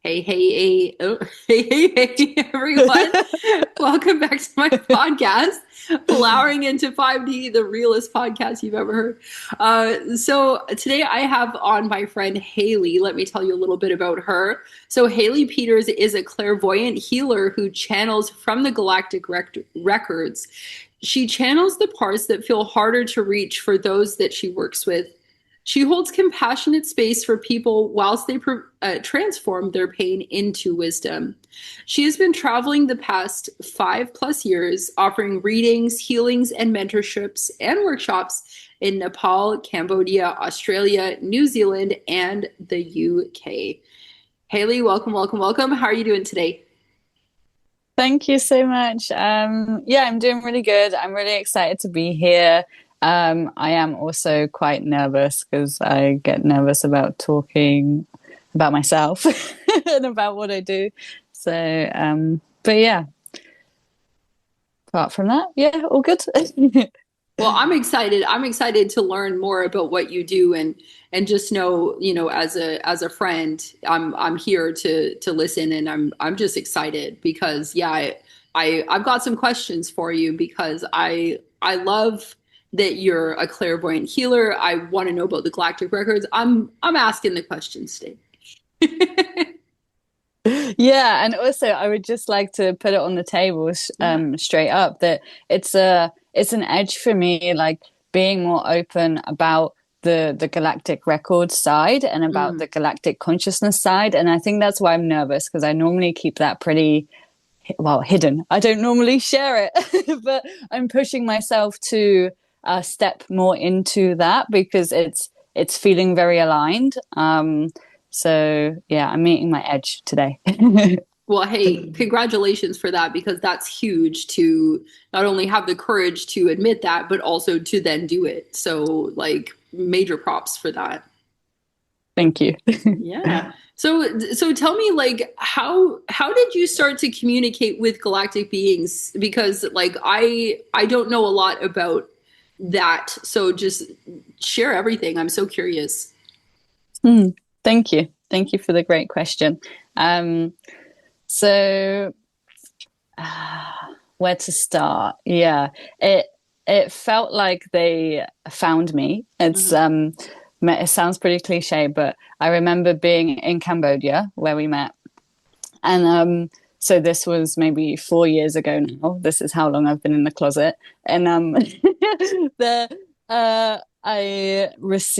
Hey, everyone. Welcome back to my podcast, Flowering into 5D, the realest podcast you've ever heard. So today I have on my friend Hayley. Let me tell you a little bit about her. So Hayley Peters is a clairvoyant healer who channels from the galactic records. She channels the parts that feel harder to reach for those that she works with. She holds compassionate space for people whilst they transform their pain into wisdom. She has been traveling the past 5+ years, offering readings, healings, and mentorships and workshops in Nepal, Cambodia, Australia, New Zealand, and the UK. Hayley, welcome, welcome, welcome. How are you doing today? Thank you so much. I'm doing really good. I'm really excited to be here. I am also quite nervous because I get nervous about talking about myself and about what I do. But yeah, apart from that, yeah, all good. Well, I'm excited. I'm excited to learn more about what you do and just know, as a friend, I'm here to listen, and I'm just excited because I've got some questions for you because I love that you're a clairvoyant healer. I want to know about the galactic records. I'm asking the questions today. Yeah, and also I would just like to put it on the table Yeah. straight up that it's an edge for me, like being more open about the galactic record side and about Mm. the galactic consciousness side. And I think that's why I'm nervous, because I normally keep that pretty well hidden. I don't normally share it, but I'm pushing myself to step more into that because it's feeling very aligned. So yeah, I'm meeting my edge today. Well, hey, congratulations for that because that's huge to not only have the courage to admit that, but also to then do it. So, like, major props for that. Thank you. Yeah. So tell me, like, how did you start to communicate with galactic beings? Because like I don't know a lot about that. So just share everything. I'm so curious. Hmm. Thank you. Thank you for the great question. Um, so where to start? Yeah, it felt like they found me. Mhm. It sounds pretty cliche, but I remember being in Cambodia where we met, and so this was maybe 4 years ago now. This is how long I've been in the closet, and the I was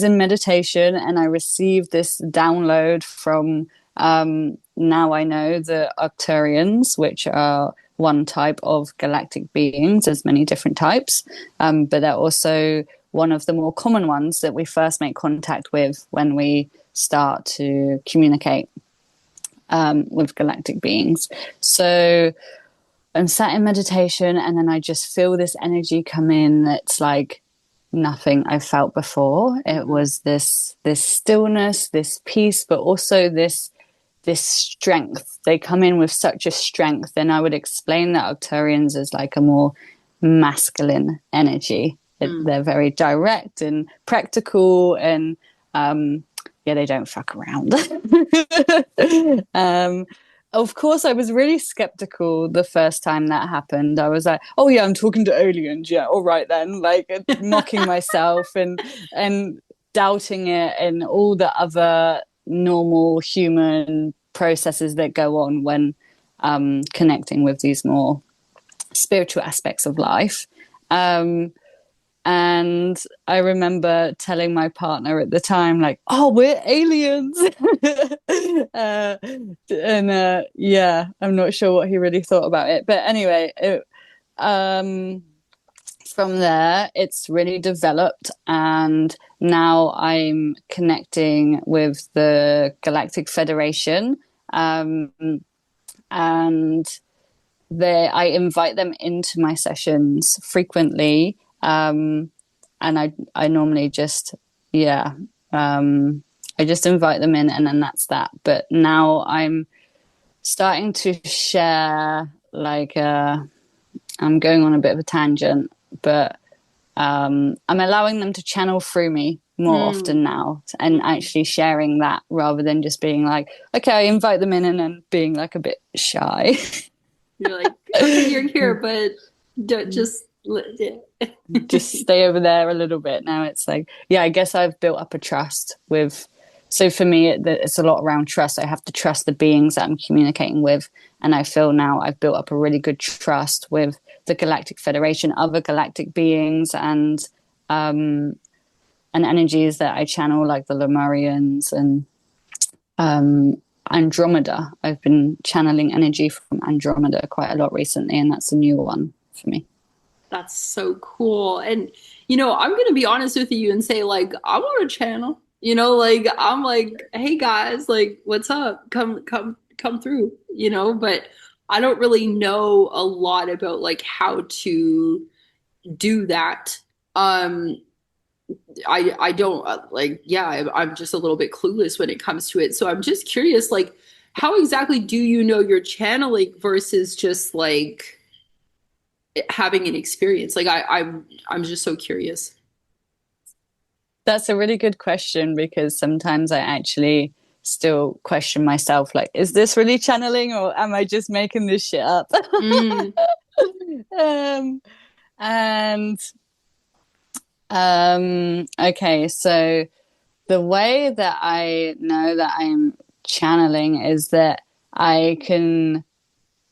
in meditation and I received this download from now I know the Arcturians, which are one type of galactic beings. There's many different types, but they're also one of the more common ones that we first make contact with when we start to communicate with galactic beings. So I'm sat in meditation, and then I just feel this energy come in that's like nothing I've felt before. It Mhm. was this stillness, this peace, but also this strength. They come in with such a strength, and I would explain that Arcturians as like a more masculine energy. Mm. They're very direct and practical, and yeah, they don't fuck around. um, of course, I was really skeptical the first time that happened. I was like, "Oh yeah, I'm talking to aliens. Yeah, all right then." Like mocking myself and doubting it and all the other normal human processes that go on when connecting with these more spiritual aspects of life. Um, and I remember telling my partner at the time, like, "Oh, we're aliens." uh, yeah, I'm not sure what he really thought about it. But anyway, um, from there, it's really developed. And now I'm connecting with the Galactic Federation. And I invite them into my sessions frequently, and I normally just yeah I just invite them in, and then that's that. But now I'm starting to share, like, I'm going on a bit of a tangent, but I'm allowing them to channel through me more often now, and actually sharing that rather than just being like, okay, I invite them in and then being like a bit shy. You're like, okay, you're here, but don't just Just stay over there a little bit. Now it's like, yeah, I guess I've built up a trust with, so for me it's a lot around trust. I have to trust the beings that I'm communicating with, and I feel now I've built up a really good trust with the Galactic Federation, other galactic beings, and energies that I channel, like the Lemurians and Andromeda. I've been channeling energy from Andromeda quite a lot recently, and that's a new one for me. That's so cool. And, I'm going to be honest with you and say, like, I want a channel, like, I'm like, hey guys, like, what's up? Come through, but I don't really know a lot about like how to do that. I don't I'm just a little bit clueless when it comes to it. So I'm just curious, like, how exactly do you know you're channeling versus just like having an experience? Like I'm just so curious. That's a really good question, because sometimes I actually still question myself, like, is this really channeling or am I just making this shit up? And okay, so the way that I know that I'm channeling is that I can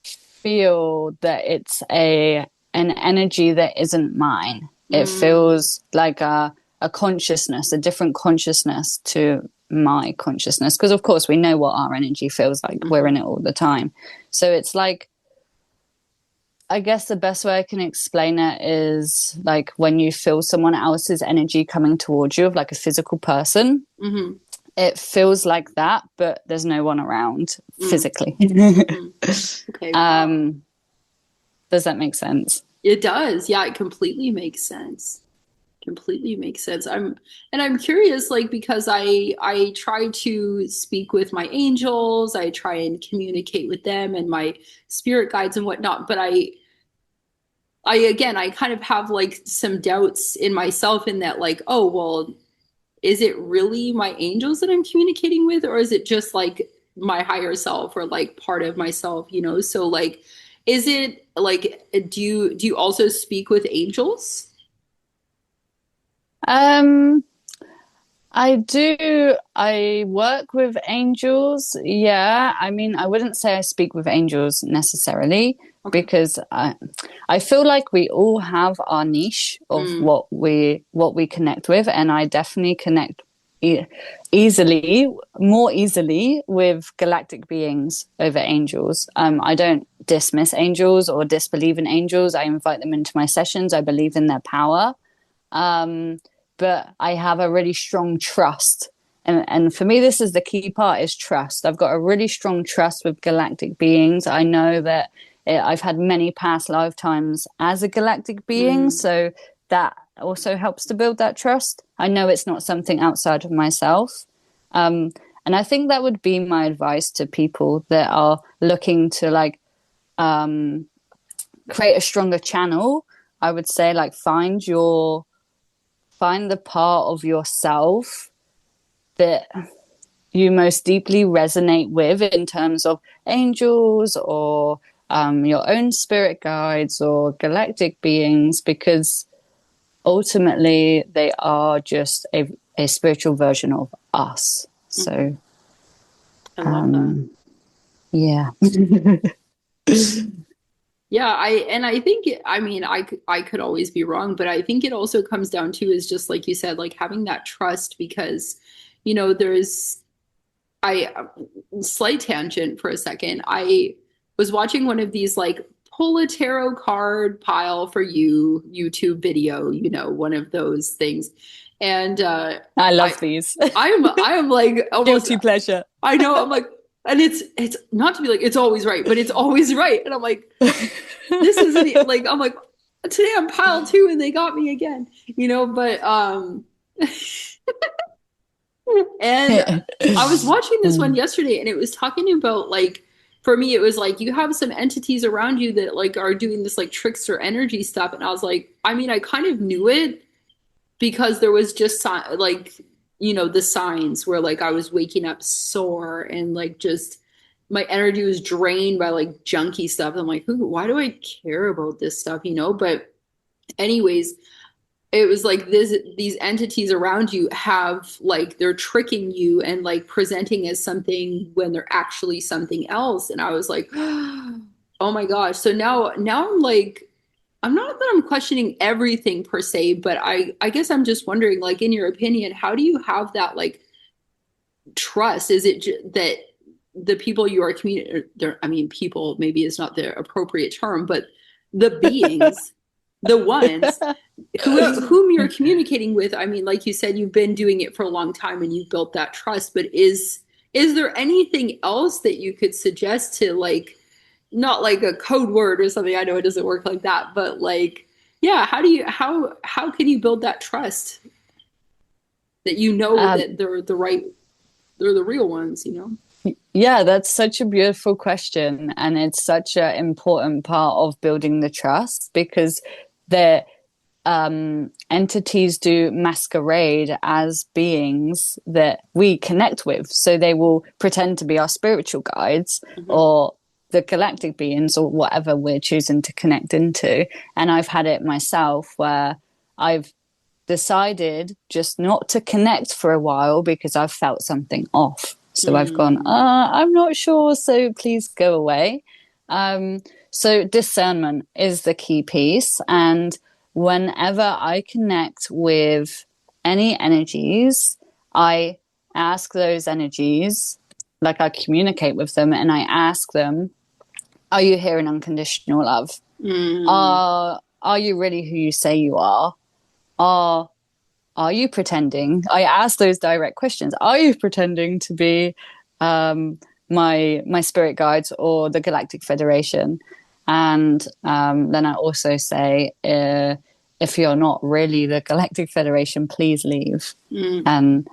feel that it's an energy that isn't mine. It feels like a consciousness, a different consciousness to my consciousness, because of course we know what our energy feels like. We're in it all the time. So it's like, I guess the best way I can explain it is like when you feel someone else's energy coming towards you, of like a physical person. It feels like that, but there's no one around physically. Okay. Does that make sense? It does. Yeah, it completely makes sense. I'm curious, like, because I try to speak with my angels, I try and communicate with them and my spirit guides and whatnot, but I kind of have like some doubts in myself in that, like, oh well, is it really my angels that I'm communicating with, or is it just like my higher self or like part of myself, so like, is it like, do you also speak with angels? I do. I work with angels. Yeah. I mean, I wouldn't say I speak with angels necessarily, because I feel like we all have our niche of what we connect with, and I definitely connect more easily with galactic beings over angels. I don't dismiss angels or disbelieve in angels. I invite them into my sessions. I believe in their power. But I have a really strong trust. And for me, this is the key part, is trust. I've got a really strong trust with galactic beings. I know that I've had many past lifetimes as a galactic being. So that also helps to build that trust. I know it's not something outside of myself. And I think that would be my advice to people that are looking to like create a stronger channel. I would say, like, find the part of yourself that you most deeply resonate with in terms of angels or your own spirit guides or galactic beings, because ultimately they are just a spiritual version of us. So I love that. Yeah. Yeah, I think I could always be wrong, but I think it also comes down to, is just like you said, like having that trust, because there's I slight tangent for a second. I was watching one of these like pull a tarot card pile for you YouTube video, one of those things. And I love these. I am like almost guilty pleasure. I know, I'm like, and it's not to be like it's always right, but it's always right. And I'm like, this isn't like, I'm like, today I'm pile 2 and they got me again, but and I was watching this one yesterday, and it was talking about, like, for me it was like, you have some entities around you that like are doing this like trickster energy stuff, and I was like, I mean, I kind of knew it, because there was just like, the signs where like I was waking up sore and like just my energy was drained by like junky stuff. I'm like, why do I care about this stuff, But anyways, it was like these entities around you have like they're tricking you and like presenting as something when they're actually something else. And I was like, oh my gosh. So now I'm like, I'm not that I'm questioning everything per se, but I guess I'm just wondering, like, in your opinion, how do you have that like trust? Is it that the people you are communicating, I mean, people maybe is not the appropriate term, but the beings, the ones whom you're communicating with? I mean, like you said, you've been doing it for a long time and you've built that trust, but is there anything else that you could suggest to like, not like a code word or something? I know it doesn't work like that, but like, yeah, how can you build that trust that that they're the real ones, Yeah, that's such a beautiful question. And it's such an important part of building the trust, because the entities do masquerade as beings that we connect with. So they will pretend to be our spiritual guides, mm-hmm. or the galactic beings, or whatever we're choosing to connect into. And I've had it myself where I've decided just not to connect for a while because I've felt something off. So I've gone, I'm not sure, so please go away. So discernment is the key piece. And whenever I connect with any energies, I ask those energies, like I communicate with them, and I ask them, are you here in unconditional love? Are you really who you say you are? Are you pretending? I ask those direct questions. Are you pretending to be my spirit guides or the Galactic Federation? And then I also say, if you're not really the Galactic Federation, please leave. And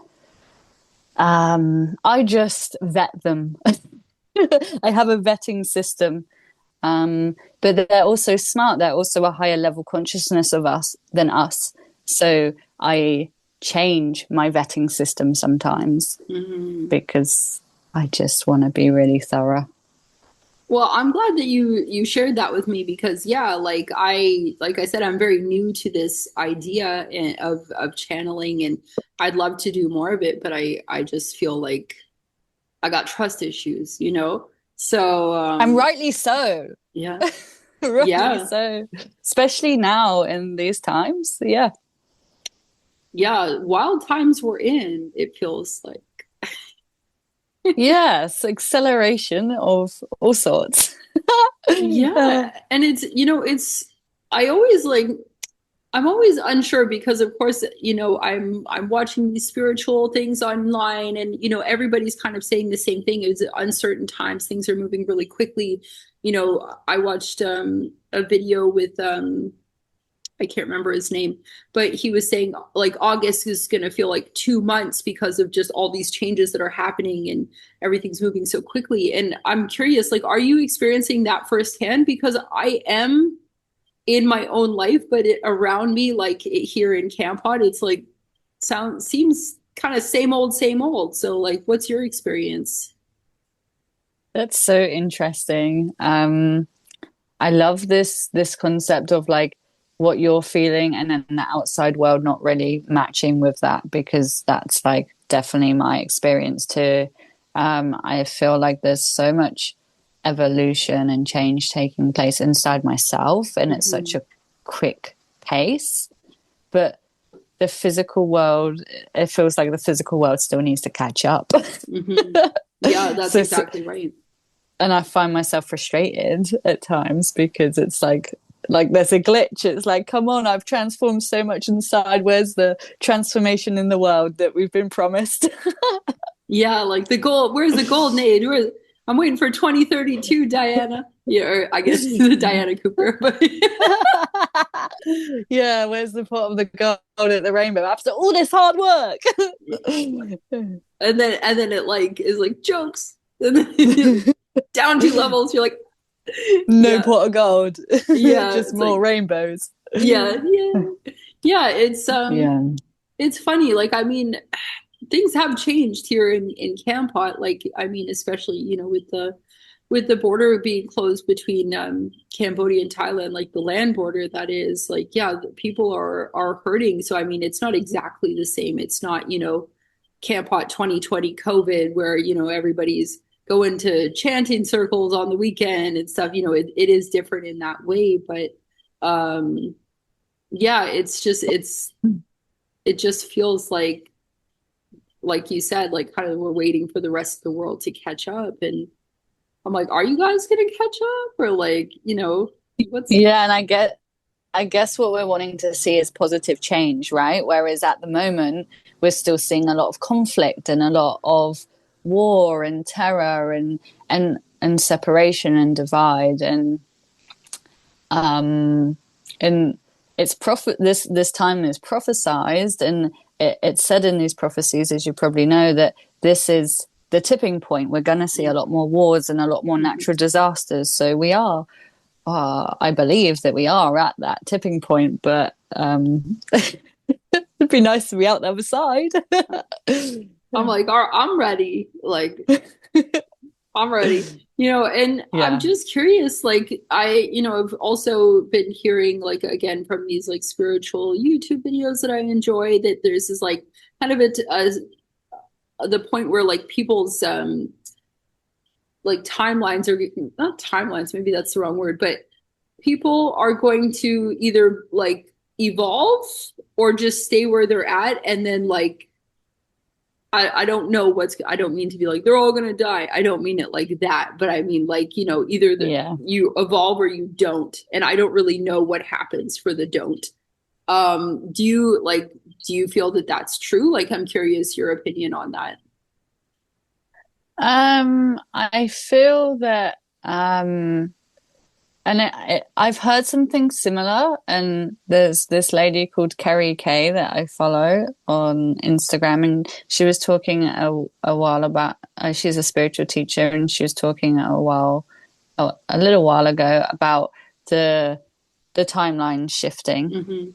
I just vet them. I have a vetting system. But they're also smart. They're also a higher level consciousness of us than us. So I change my vetting system sometimes, because I just want to be really thorough. Well, I'm glad that you shared that with me, because yeah, like I said, I'm very new to this idea of channeling, and I'd love to do more of it, but I just feel like I got trust issues, So and rightly so. Yeah. Rightly so. Especially now in these times. Yeah. Yeah, wild times we're in, it feels like. Yes, acceleration of all sorts. Yeah, and it's I'm always unsure, because of course, I'm watching these spiritual things online, and everybody's kind of saying the same thing. It's uncertain times, things are moving really quickly. I watched a video with I can't remember his name, but he was saying like August is going to feel like 2 months because of just all these changes that are happening and everything's moving so quickly. And I'm curious, like, are you experiencing that firsthand? Because I am in my own life, but around me, like here in Camp Pod, it's like seems kind of same old, same old. So like, what's your experience? That's so interesting. I love this concept of like what you're feeling and then the outside world not really matching with that, because that's like definitely my experience too. I feel like there's so much evolution and change taking place inside myself, and it's such a quick pace, but the physical world, it feels like the physical world still needs to catch up. Yeah, that's exactly right. And I find myself frustrated at times because it's like there's a glitch. It's like, come on, I've transformed so much inside. Where's the transformation in the world that we've been promised? Yeah, like the gold. Where's the golden age? I'm waiting for 2032, Diana. Yeah, or I guess the Diana Cooper. But yeah, where's the pot of the gold at the rainbow after all this hard work? and then it like is like jokes. And then down 2 levels, you're like, no pot of gold. Yeah, just more like, rainbows. Yeah. Yeah, Yeah. it's funny. Like, I mean, things have changed here in Kampot. Like, I mean, especially, with the border being closed between Cambodia and Thailand, like the land border that is, like, yeah, people are hurting. So I mean, it's not exactly the same. It's not, Campot 2020 COVID where, everybody's going to chanting circles on the weekend and stuff. It is different in that way, but yeah, it just feels like you said, like kind of we're waiting for the rest of the world to catch up. And I'm like, are you guys gonna catch up? Or like, what's Yeah, and I guess what we're wanting to see is positive change, right? Whereas at the moment, we're still seeing a lot of conflict and a lot of war and terror and separation and divide um and it's this time is prophesized, and it's said in these prophecies, as you probably know, that this is the tipping point. We're going to see a lot more wars and a lot more natural disasters. So we are, I believe that we are at that tipping point, but it'd be nice to be out the other side. I'm like, I'm ready. Like, I'm ready. And I'm Yeah. just curious, like I've also been hearing, like, again, from these like spiritual YouTube videos that I enjoy, that there's this like kind of the point where like people's like timelines are not timelines, maybe that's the wrong word, but people are going to either like evolve or just stay where they're at, and then like I don't know I don't mean to be like they're all gonna die. I don't mean it like that, but I mean like, either Yeah. you evolve or you don't. And I don't really know what happens for the don't. Do you feel that that's true? Like, I'm curious your opinion on that. I feel that and I've heard something similar, and there's this lady called Kerry Kay that I follow on Instagram, and she was talking a while about, she's a spiritual teacher, and she was talking a little while ago about the timeline shifting, Mm-hmm.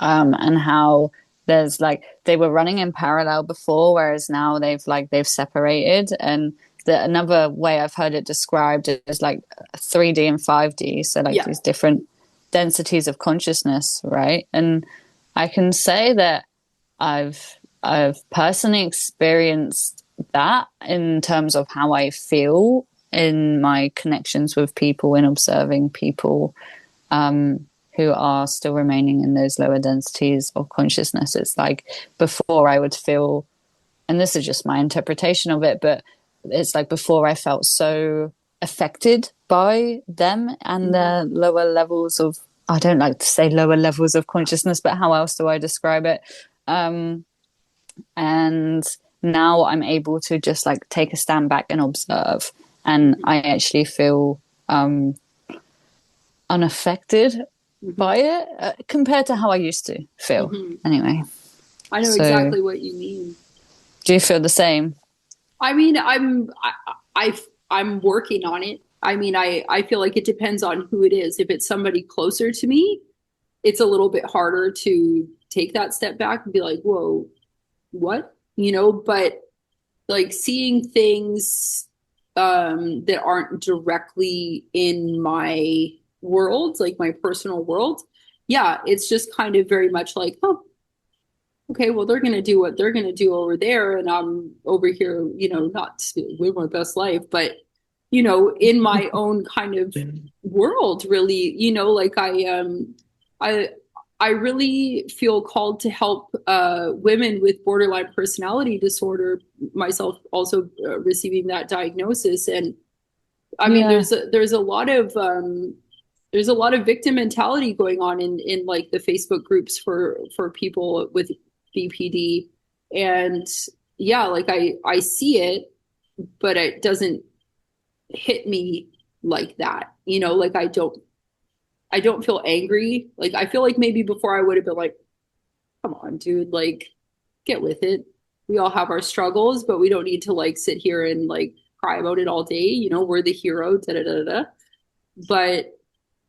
and how there's like they were running in parallel before, whereas now they've separated. And another way I've heard it described is like 3D and 5D, so like Yeah. these different densities of consciousness, right? And I can say that I've personally experienced that in terms of how I feel in my connections with people and observing people who are still remaining in those lower densities of consciousness. It's like before I would feel, and this is just my interpretation of it, but it's like before I felt so affected by them and their lower levels of, I don't like to say lower levels of consciousness, but how else do I describe it? And now I'm able to just like take a stand back and observe, and I actually feel unaffected by it compared to how I used to feel. Anyway, I know so exactly what you mean. do you feel the same? I mean, I'm working on it. I mean, I feel like it depends on who it is. If it's somebody closer to me, it's a little bit harder to take that step back and be like, whoa, what? But like seeing things that aren't directly in my world, like my personal world, yeah, it's just kind of very much like, oh, okay, well, they're going to do what they're going to do over there. And I'm over here, not to live my best life, but, in my own kind of world, really, like I, I really feel called to help women with borderline personality disorder, myself also receiving that diagnosis. And I mean, Yeah. there's a lot of victim mentality going on in like the Facebook groups for people with BPD. And yeah, like I see it, but it doesn't hit me like that. Like I don't feel angry. Like I feel like maybe before I would have been like, come on, dude, like get with it. We all have our struggles, but we don't need to like sit here and like cry about it all day. We're the hero, da da da da. But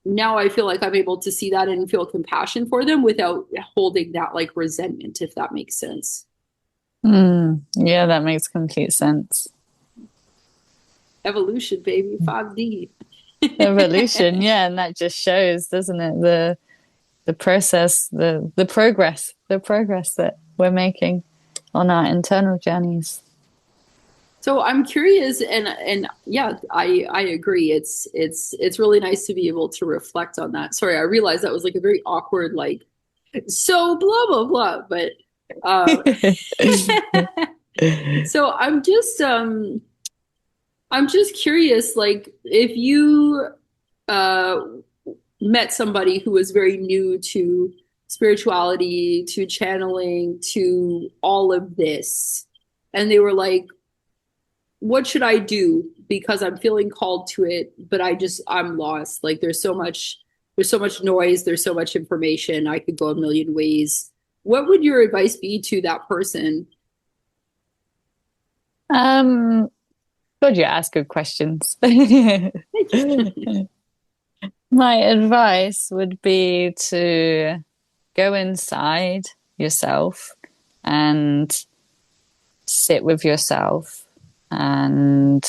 now I feel like I'm able to see that and feel compassion for them without holding that like resentment, if that makes sense. Yeah, that makes complete sense. Evolution, baby, 5D. Evolution, yeah, and that just shows, doesn't it, the process, the progress that we're making on our internal journeys. So I'm curious, and yeah, I agree. It's really nice to be able to reflect on that. Sorry, I realized that was like a very awkward, like, so blah blah blah. But so I'm just curious, like if you uh met somebody who was very new to spirituality, to channeling, to all of this, and they were like, what should I do? Because I'm feeling called to it, but I'm lost. Like there's so much noise, there's so much information. I could go a million ways. What would your advice be to that person? God, you ask good questions. My advice would be to go inside yourself and sit with yourself and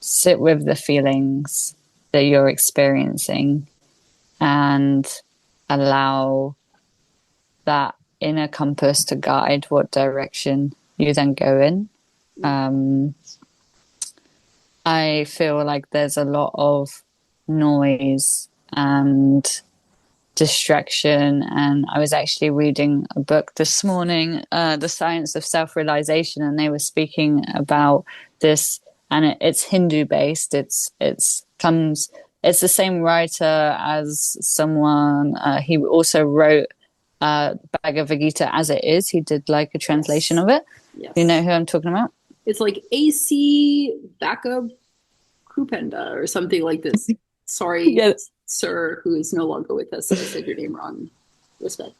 sit with the feelings that you're experiencing and allow that inner compass to guide what direction you then go in. I feel like there's a lot of noise and distraction, and I was actually reading a book this morning, The Science of Self-Realization, and they were speaking about this, and it's Hindu based. It's the same writer as someone, he also wrote Bhagavad Gita as it is. He did like a translation of it. Yes. You know who I'm talking about? It's like AC Backup Krupenda or something like this. Sorry, yes, sir, who is no longer with us. I said your name wrong. Respect.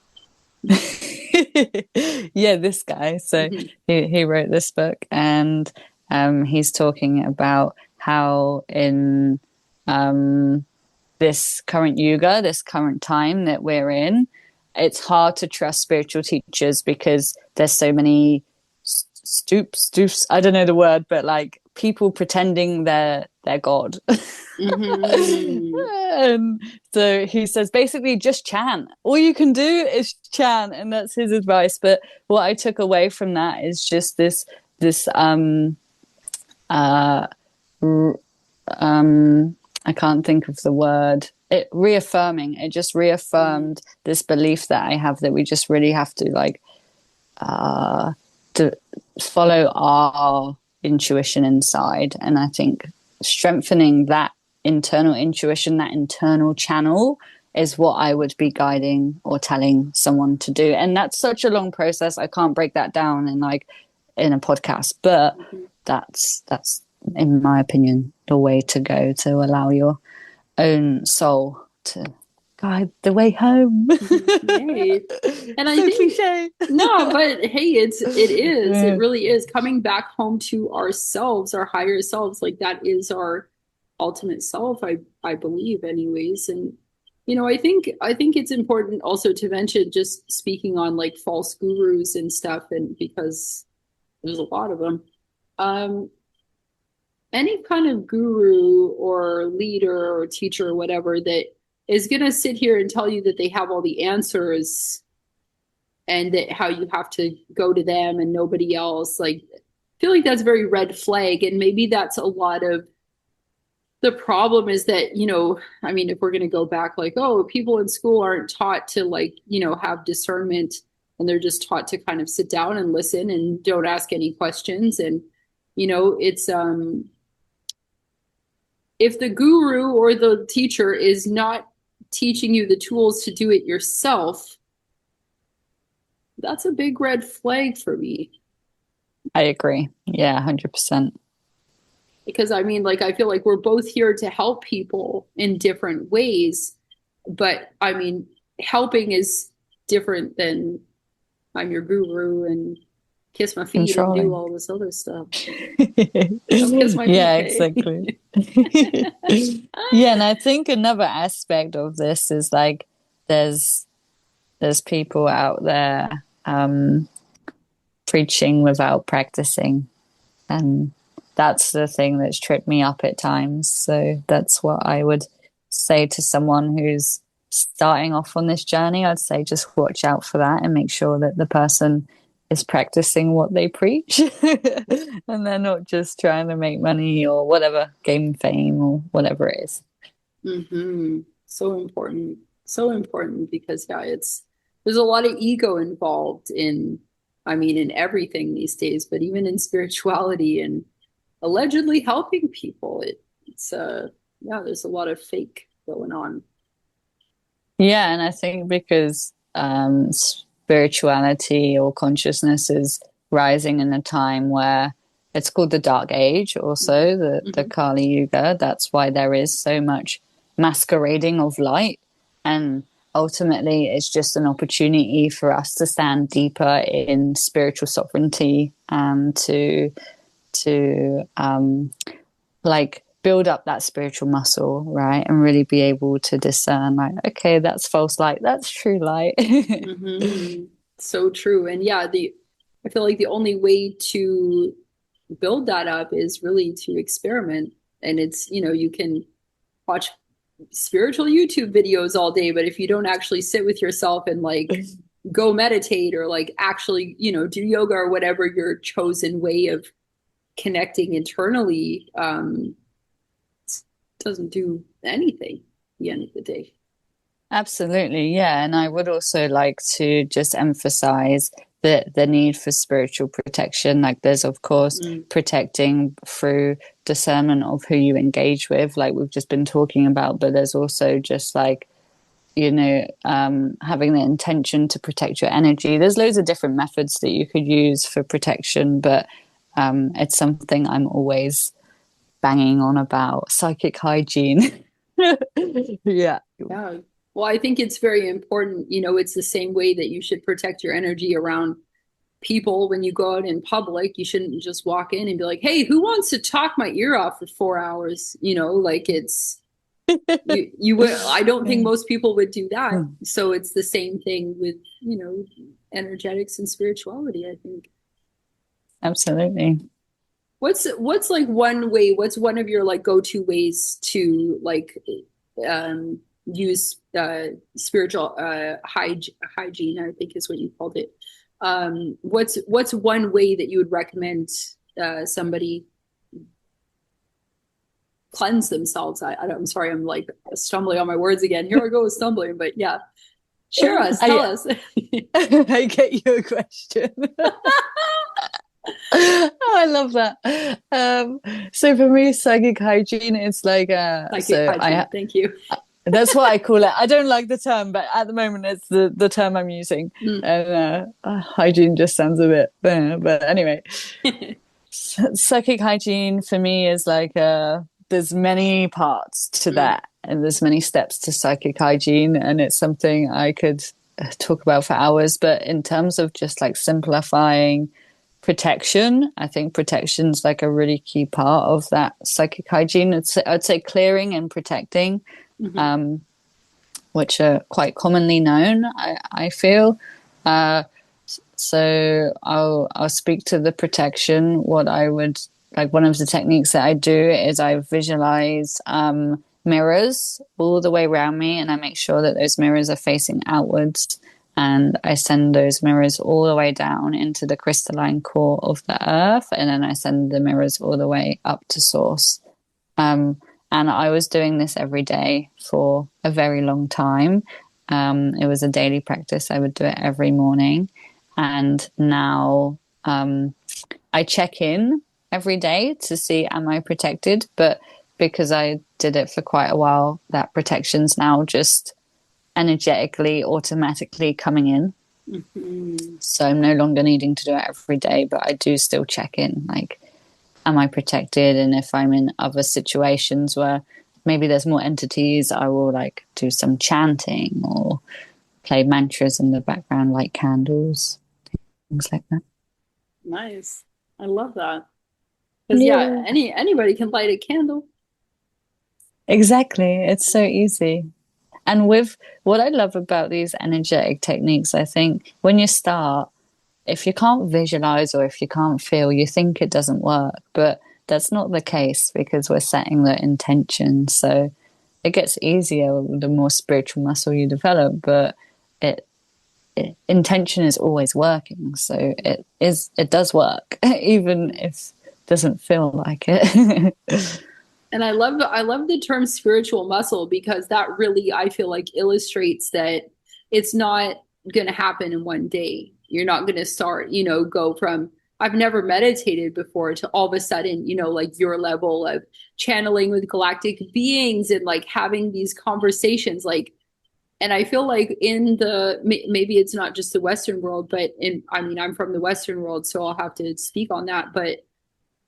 Yeah, this guy. So he wrote this book, and he's talking about how in this current yuga, this current time that we're in, it's hard to trust spiritual teachers because there's so many stoofs, I don't know the word, but like people pretending they're God. And so he says basically just chant. All you can do is chant, and that's his advice. But what I took away from that is just this I can't think of the word. It just reaffirmed this belief that I have that we just really have to like to follow our intuition inside. And I think strengthening that internal intuition, that internal channel, is what I would be guiding or telling someone to do. And that's such a long process. I can't break that down in a podcast, but that's in my opinion the way to go, to allow your own soul to guide the way home. Yay. And I think cliche. No, but hey, it really is coming back home to ourselves, our higher selves. Like that is our ultimate self, I believe anyways. And I think it's important also to mention, just speaking on like false gurus and stuff, and because there's a lot of them, any kind of guru or leader or teacher or whatever that is going to sit here and tell you that they have all the answers and that how you have to go to them and nobody else, like, I feel like that's very red flag. And maybe that's a lot of the problem, is that, I mean, if we're going to go back, like, oh, people in school aren't taught to like, have discernment, and they're just taught to kind of sit down and listen and don't ask any questions. And, it's, if the guru or the teacher is not teaching you the tools to do it yourself, that's a big red flag for me. I agree. Yeah, 100%. Because I mean, like, I feel like we're both here to help people in different ways, but I mean, helping is different than I'm your guru and kiss my feet and do controlling. all this other stuff. Don't kiss my feet, Yeah, hey. exactly. Yeah, and I think another aspect of this is like there's people out there preaching without practicing, and that's the thing that's tripped me up at times. So that's what I would say to someone who's starting off on this journey. I'd say just watch out for that and make sure that the person is practicing what they preach and they're not just trying to make money or whatever, gain fame or whatever it is. Mm-hmm. So important. So important because yeah, there's a lot of ego involved in, I mean, in everything these days, but even in spirituality and allegedly helping people. It's yeah, there's a lot of fake going on. Yeah, and I think because spirituality or consciousness is rising in a time where it's called the Dark Age, also the Kali Yuga. That's why there is so much masquerading of light, and ultimately, it's just an opportunity for us to stand deeper in spiritual sovereignty and to like build up that spiritual muscle, right? And really be able to discern, like, okay, that's false light, that's true light. So true. And yeah, I feel like the only way to build that up is really to experiment. And it's, you can watch spiritual YouTube videos all day, but if you don't actually sit with yourself and like go meditate or like actually, do yoga or whatever your chosen way of connecting internally, doesn't do anything at the end of the day. Absolutely, yeah. And I would also like to just emphasize the need for spiritual protection. Like there's, of course, protecting through discernment of who you engage with, like we've just been talking about, but there's also just like, having the intention to protect your energy. There's loads of different methods that you could use for protection, but it's something I'm always banging on about, psychic hygiene. Yeah. Well, I think it's very important. It's the same way that you should protect your energy around people when you go out in public. You shouldn't just walk in and be like, hey, who wants to talk my ear off for 4 hours? Like it's, you would, I don't think most people would do that. So it's the same thing with, energetics and spirituality, I think. Absolutely. What's like one way, what's one of your like go-to ways to like, use spiritual hygiene, I think is what you called it. What's one way that you would recommend somebody cleanse themselves? I'm sorry, I'm like stumbling on my words again. Here I go stumbling, but yeah, share us, tell us. I get your question. Oh, I love that. So for me, psychic hygiene is like hygiene. Thank you. That's what I call it. I don't like the term, but at the moment it's the term I'm using. And hygiene just sounds a bit, but anyway. Psychic hygiene for me is like there's many parts to that, and there's many steps to psychic hygiene, and it's something I could talk about for hours. But in terms of just like simplifying protection, I think protection's like a really key part of that psychic hygiene. I'd say clearing and protecting. Which are quite commonly known, I feel. So I'll speak to the protection. What I would like, one of the techniques that I do is I visualize mirrors all the way around me, and I make sure that those mirrors are facing outwards, and I send those mirrors all the way down into the crystalline core of the earth, and then I send the mirrors all the way up to source. And I was doing this every day for a very long time. It was a daily practice. I would do it every morning. And now I check in every day to see, am I protected? But because I did it for quite a while, that protection's now just energetically, automatically coming in. So I'm no longer needing to do it every day, but I do still check in, like, am I protected? And if I'm in other situations where maybe there's more entities, I will like do some chanting or play mantras in the background, like candles, things like that. Nice. I love that. Because anybody can light a candle. Exactly. It's so easy. And with what I love about these energetic techniques, I think when you start, if you can't visualize or if you can't feel, you think it doesn't work. But that's not the case because we're setting the intention. So it gets easier the more spiritual muscle you develop, but intention is always working. So it does work, even if it doesn't feel like it. And I love the term spiritual muscle because that really, I feel like, illustrates that it's not going to happen in one day. You're not going to start, go from I've never meditated before to all of a sudden, like your level of channeling with galactic beings and like having these conversations, like, and I feel like maybe it's not just the Western world, but I'm from the Western world, so I'll have to speak on that. But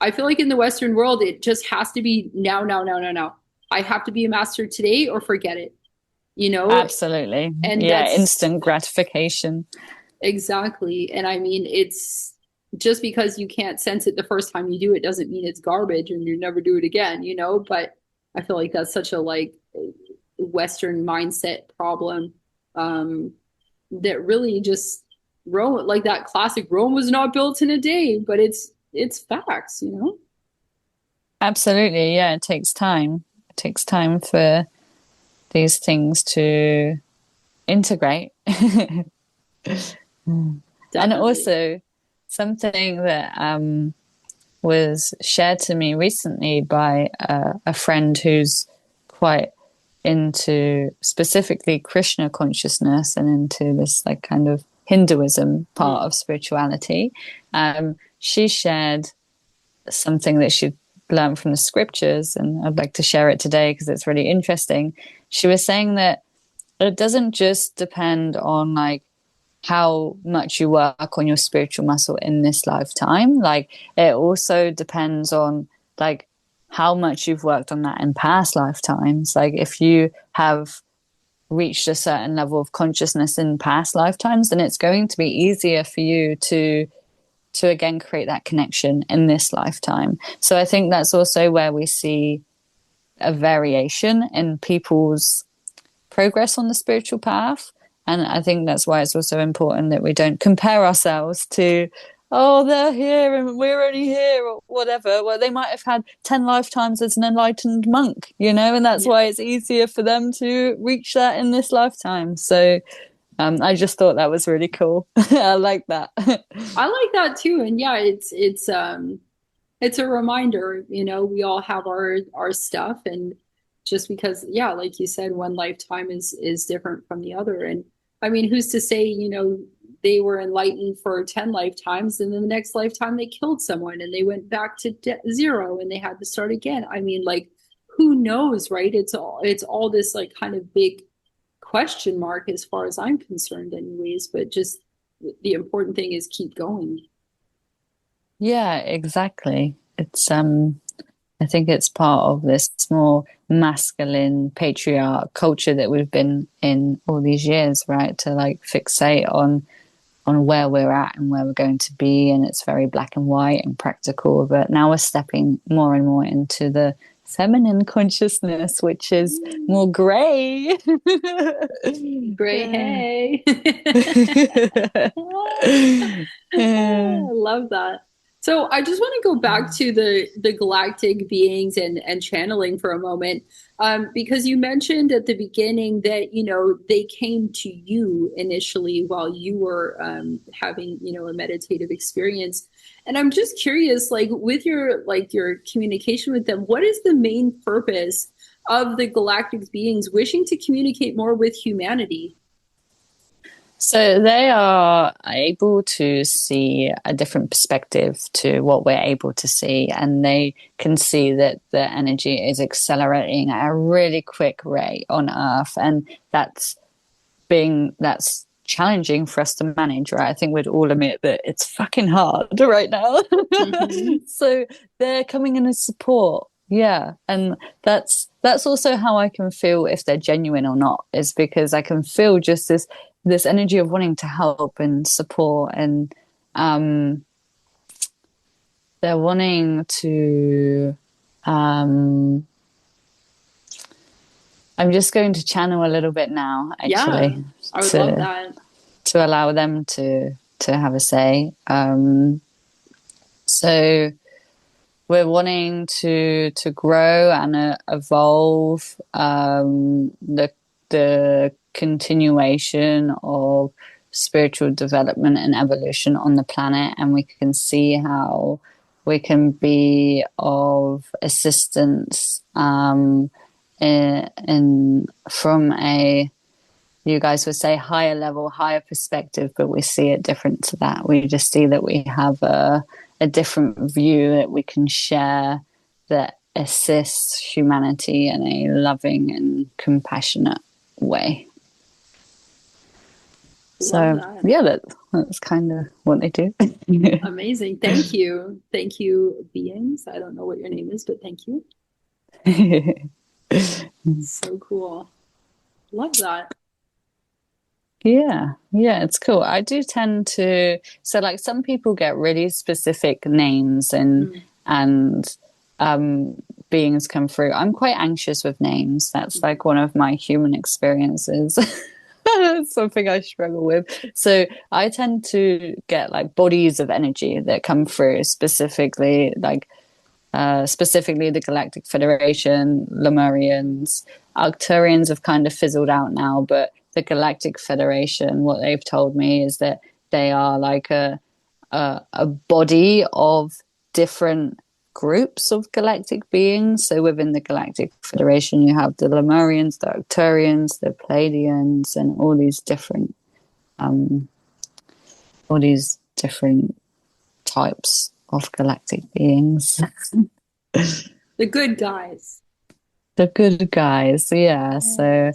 I feel like in the Western world, it just has to be now, now, now, now, now. I have to be a master today or forget it, Absolutely. And yeah, instant gratification. Exactly. And I mean, it's just because you can't sense it the first time you do it doesn't mean it's garbage and you never do it again, but I feel like that's such a like Western mindset problem that really just Rome, like that classic Rome was not built in a day, but it's facts, Absolutely. Yeah, it takes time. It takes time for these things to integrate. And also something that was shared to me recently by a friend who's quite into specifically Krishna consciousness and into this like kind of Hinduism part of spirituality. She shared something that she'd learned from the scriptures, and I'd like to share it today because it's really interesting. She was saying that it doesn't just depend on like how much you work on your spiritual muscle in this lifetime. Like it also depends on like how much you've worked on that in past lifetimes. Like if you have reached a certain level of consciousness in past lifetimes, then it's going to be easier for you to again create that connection in this lifetime. So I think that's also where we see a variation in people's progress on the spiritual path. And I think that's why it's also important that we don't compare ourselves to, oh, they're here and we're only here or whatever. Well, they might have had 10 lifetimes as an enlightened monk, and that's why it's easier for them to reach that in this lifetime. So I just thought that was really cool. I like that. I like that too. And yeah, it's a reminder, we all have our stuff, and just because, yeah, like you said, one lifetime is different from the other. And I mean, who's to say, they were enlightened for 10 lifetimes and then the next lifetime they killed someone and they went back to zero and they had to start again. I mean, like, who knows, right? It's all this like kind of big question mark as far as I'm concerned anyways, but just the important thing is keep going. Yeah, exactly. It's I think it's part of this more masculine patriarch culture that we've been in all these years, right? To like fixate on where we're at and where we're going to be, and it's very black and white and practical. But now we're stepping more and more into the feminine consciousness, which is more gray. Gray, hey. I love that. So I just want to go back to the galactic beings and channeling for a moment, because you mentioned at the beginning that they came to you initially while you were having a meditative experience, and I'm just curious, like with your communication with them, what is the main purpose of the galactic beings wishing to communicate more with humanity? So they are able to see a different perspective to what we're able to see, and they can see that the energy is accelerating at a really quick rate on Earth, and that's challenging for us to manage, right? I think we'd all admit that it's fucking hard right now. Mm-hmm. So they're coming in as support. Yeah. And that's also how I can feel if they're genuine or not, is because I can feel just this energy of wanting to help and support. And they're wanting to I'm just going to channel a little bit now, Yeah, actually, I would love to that. allow them to have a say. So we're wanting to grow and evolve, the continuation of spiritual development and evolution on the planet, and we can see how we can be of assistance, in from a, you guys would say, higher level, higher perspective, but we see it different to that. We just see that we have a different view that we can share that assists humanity in a loving and compassionate way. Love So that. yeah, that's kind of what they do. Amazing. Thank you. Thank you, beings. I don't know what your name is, but thank you. So cool. Love that. Yeah, it's cool. I do tend to, so like some people get really specific names and beings come through. I'm quite anxious with names. That's like one of my human experiences. It's something I struggle with. So I tend to get like bodies of energy that come through, specifically the Galactic Federation, Lemurians. Arcturians have kind of fizzled out now, but the Galactic Federation, what they've told me is that they are like a body of different groups of galactic beings. So within the Galactic Federation, you have the Lemurians, the Arcturians, the Pleiadians, and all these different types of galactic beings. The good guys. The good guys, yeah. Yes. So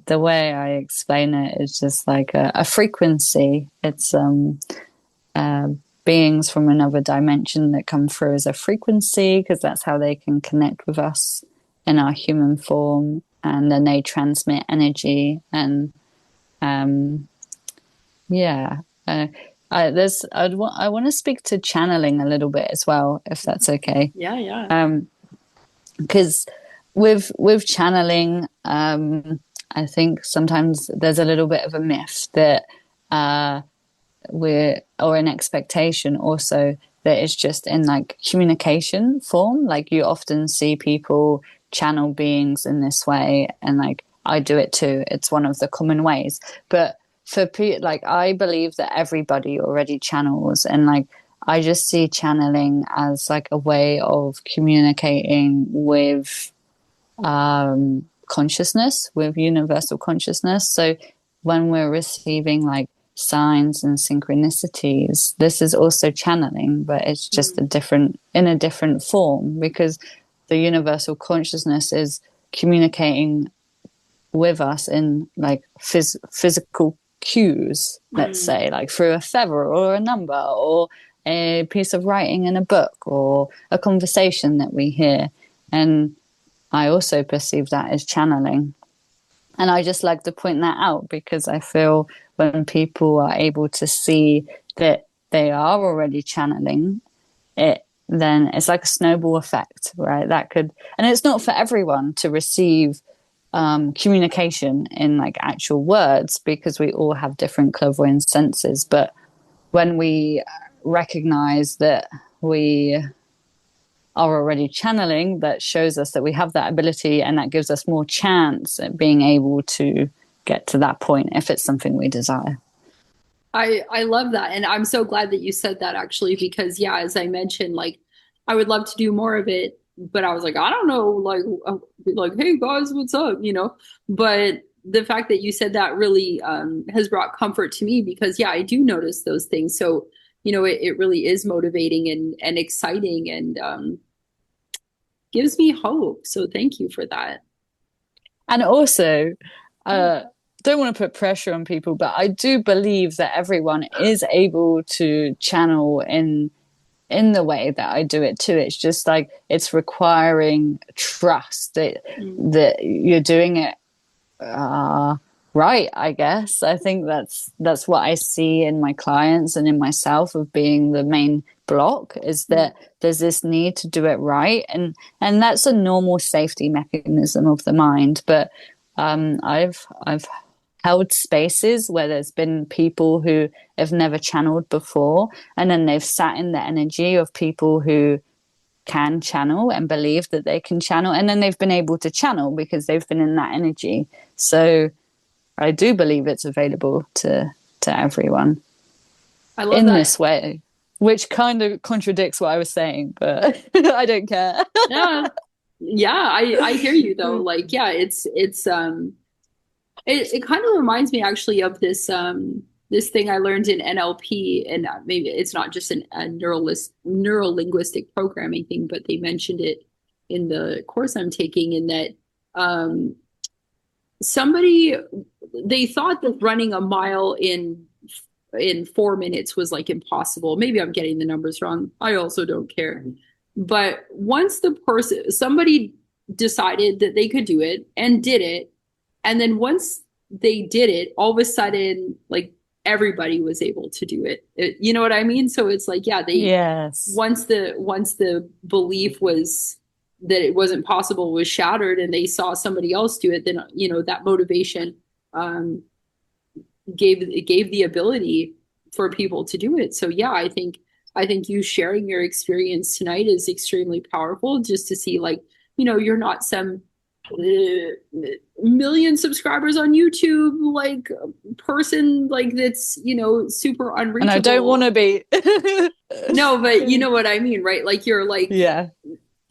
the way I explain it is just like a frequency. It's beings from another dimension that come through as a frequency, because that's how they can connect with us in our human form, and then they transmit energy. And I want to speak to channeling a little bit as well, if that's okay. Yeah. Because with channeling, I think sometimes there's a little bit of a myth that or an expectation also that it's just in like communication form. Like you often see people channel beings in this way, and like I do it too. It's one of the common ways. But for like, I believe that everybody already channels, and like I just see channeling as like a way of communicating with consciousness, with universal consciousness. So when we're receiving like signs and synchronicities, this is also channeling, but it's just in a different form, because the universal consciousness is communicating with us in like physical cues, let's say, like through a feather or a number or a piece of writing in a book or a conversation that we hear. And I also perceive that as channeling. And I just like to point that out, because I feel when people are able to see that they are already channeling it, then it's like a snowball effect, right? And it's not for everyone to receive communication in like actual words, because we all have different clairvoyant senses. But when we recognize that we are already channeling, that shows us that we have that ability, and that gives us more chance at being able to get to that point if it's something we desire. I love that. And I'm so glad that you said that, actually, because yeah, as I mentioned, like I would love to do more of it, but I was like, I don't know, like, hey guys, what's up? But the fact that you said that really has brought comfort to me, because yeah, I do notice those things. So, it really is motivating and exciting, and gives me hope. So thank you for that. And also, don't want to put pressure on people, but I do believe that everyone is able to channel in the way that I do it too. It's just like it's requiring trust that you're doing it right, I guess. I think that's what I see in my clients and in myself of being the main block, is that there's this need to do it right, and that's a normal safety mechanism of the mind. But I've held spaces where there's been people who have never channeled before, and then they've sat in the energy of people who can channel and believe that they can channel, and then they've been able to channel because they've been in that energy. So I do believe it's available to everyone I love in that. this way, which kind of contradicts what I was saying, but I don't care. Yeah, I hear you though. Like, yeah, it kind of reminds me actually of this thing I learned in NLP, and maybe it's not just a neuro-linguistic programming thing, but they mentioned it in the course I'm taking, in that somebody, they thought that running a mile in 4 minutes was like impossible. Maybe I'm getting the numbers wrong. I also don't care. But once somebody decided that they could do it and did it, and then once they did it, all of a sudden, like, everybody was able to do it. You know what I mean? So it's like, yeah, Yes. once the belief was that it wasn't possible was shattered, and they saw somebody else do it, then, that motivation gave the ability for people to do it. So yeah, I think you sharing your experience tonight is extremely powerful, just to see, like, you're not some million subscribers on YouTube, like, person, like, that's, super unreachable. And I don't want to be. No, but you know what I mean, right? Like, you're like, yeah,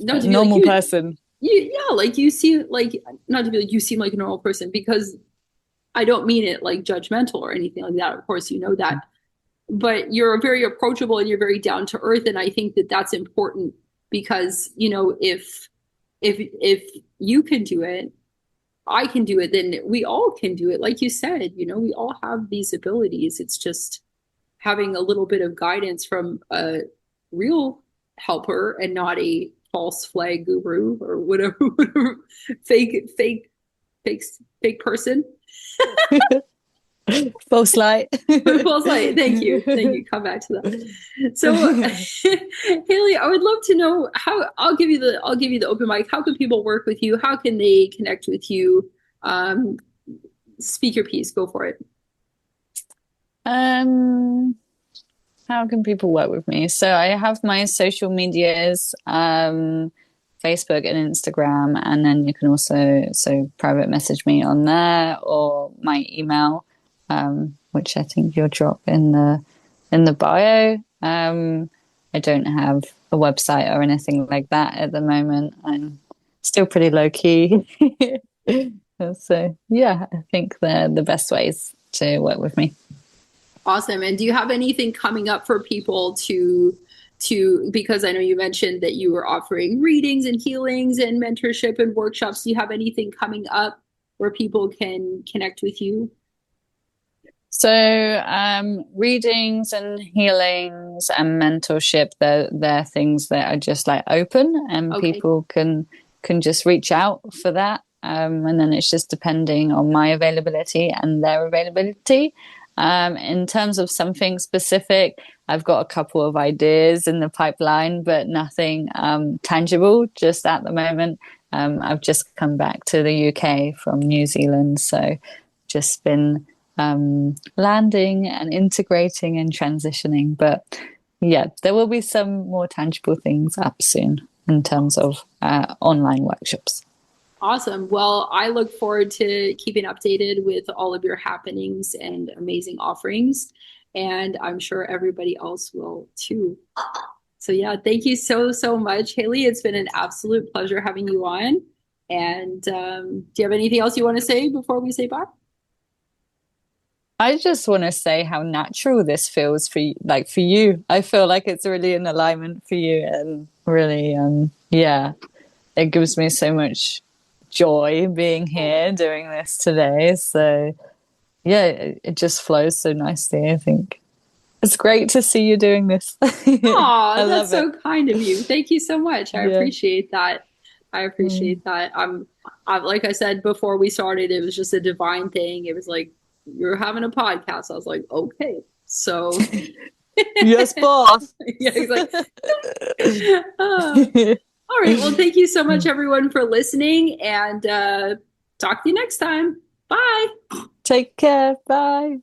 not to a be normal like person. yeah, like, you seem like, not to be like, you seem like a normal person, because I don't mean it like judgmental or anything like that. Of course, you know that, but you're very approachable and you're very down to earth, and I think that that's important, because if you can do it, I can do it, then we all can do it. Like you said, we all have these abilities. It's just having a little bit of guidance from a real helper, and not a false flag guru or whatever, fake person. False light. False light. Thank you. Come back to that. So, Hayley, I would love to know how. I'll give you the open mic. How can people work with you? How can they connect with you? Speak your piece. Go for it. How can people work with me? So I have my social medias, Facebook and Instagram, and then you can also private message me on there, or my email, which I think you'll drop in the bio. I don't have a website or anything like that at the moment. I'm still pretty low key. So yeah, I think they're the best ways to work with me. Awesome. And do you have anything coming up for people to, because I know you mentioned that you were offering readings and healings and mentorship and workshops. Do you have anything coming up where people can connect with you? So readings and healings and mentorship, they're things that are just like open, and people can just reach out for that. And then it's just depending on my availability and their availability. In terms of something specific, I've got a couple of ideas in the pipeline, but nothing tangible just at the moment. I've just come back to the UK from New Zealand, so just been landing and integrating and transitioning. But yeah, there will be some more tangible things up soon in terms of online workshops. Awesome. Well, I look forward to keeping updated with all of your happenings and amazing offerings. And I'm sure everybody else will too. So yeah, thank you so much, Hayley. It's been an absolute pleasure having you on. And do you have anything else you want to say before we say bye? I just want to say how natural this feels for you, for you. I feel like it's really in alignment for you, and really, it gives me so much joy being here doing this today. So yeah, it just flows so nicely. I think it's great to see you doing this. Oh, that's so kind of you. Thank you so much. I appreciate that. I appreciate that. Like I said before we started, it was just a divine thing. It was like, you're having a podcast. I was like, okay. So Yes, boss. yeah, he's like, all right. Well, thank you so much, everyone, for listening, and talk to you next time. Bye. Take care. Bye.